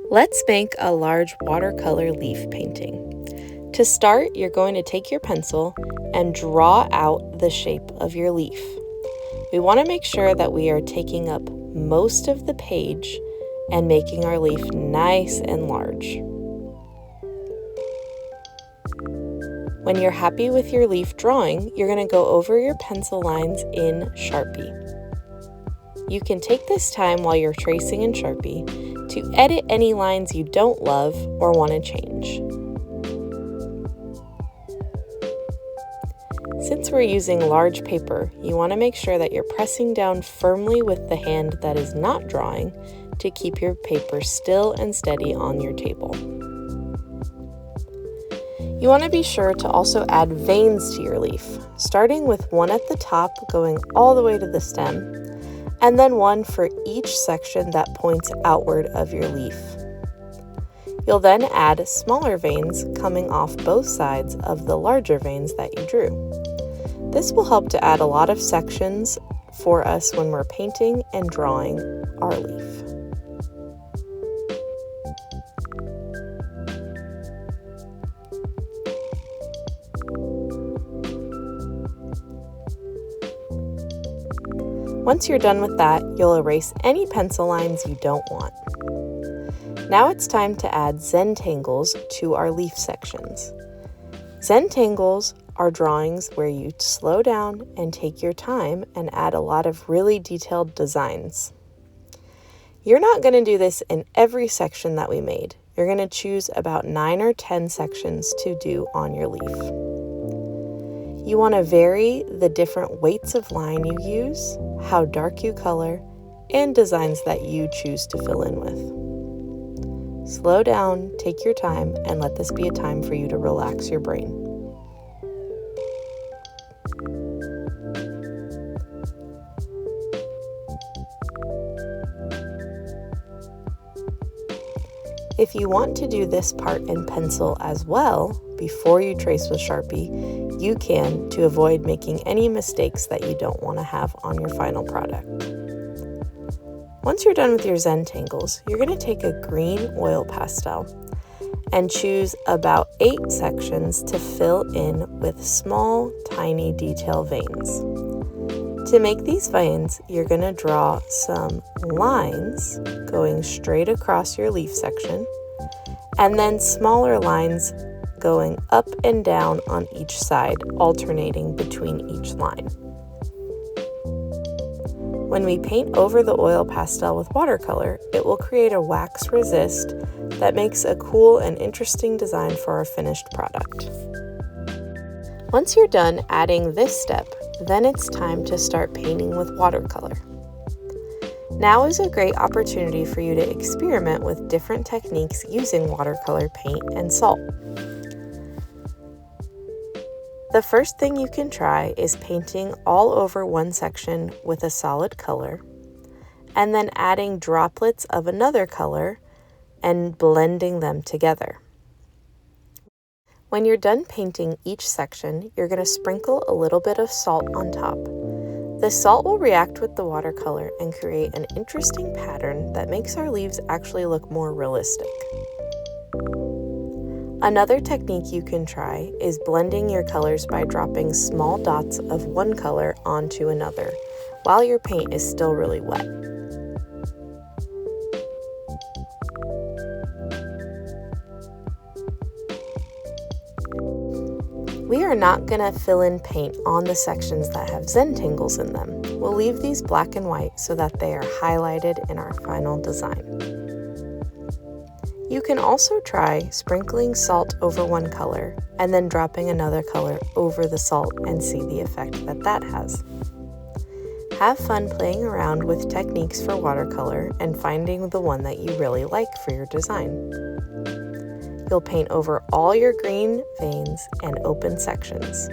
Let's make a large watercolor leaf painting. To start, you're going to take your pencil and draw out the shape of your leaf. We want to make sure that we are taking up most of the page and making our leaf nice and large. When you're happy with your leaf drawing, you're going to go over your pencil lines in Sharpie. You can take this time while you're tracing in Sharpie to edit any lines you don't love or want to change. Since we're using large paper, you want to make sure that you're pressing down firmly with the hand that is not drawing to keep your paper still and steady on your table. You want to be sure to also add veins to your leaf, starting with one at the top going all the way to the stem, and then one for each section that points outward of your leaf. You'll then add smaller veins coming off both sides of the larger veins that you drew. This will help to add a lot of sections for us when we're painting and drawing our leaf. Once you're done with that, you'll erase any pencil lines you don't want. Now it's time to add Zentangles to our leaf sections. Zentangles are drawings where you slow down and take your time and add a lot of really detailed designs. You're not going to do this in every section that we made. You're going to choose about 9 or 10 sections to do on your leaf. You want to vary the different weights of line you use, how dark you color, and designs that you choose to fill in with. Slow down, take your time, and let this be a time for you to relax your brain. If you want to do this part in pencil as well, before you trace with Sharpie, you can to avoid making any mistakes that you don't want to have on your final product. Once you're done with your Zentangles, you're going to take a green oil pastel and choose about 8 sections to fill in with small, tiny detail veins. To make these veins, you're going to draw some lines going straight across your leaf section, and then smaller lines going up and down on each side, alternating between each line. When we paint over the oil pastel with watercolor, it will create a wax resist that makes a cool and interesting design for our finished product. Once you're done adding this step, then it's time to start painting with watercolor. Now is a great opportunity for you to experiment with different techniques using watercolor paint and salt. The first thing you can try is painting all over one section with a solid color, and then adding droplets of another color and blending them together. When you're done painting each section, you're going to sprinkle a little bit of salt on top. The salt will react with the watercolor and create an interesting pattern that makes our leaves actually look more realistic. Another technique you can try is blending your colors by dropping small dots of one color onto another while your paint is still really wet. We are not going to fill in paint on the sections that have Zentangles in them. We'll leave these black and white so that they are highlighted in our final design. You can also try sprinkling salt over one color and then dropping another color over the salt and see the effect that that has. Have fun playing around with techniques for watercolor and finding the one that you really like for your design. You'll paint over all your green veins and open sections.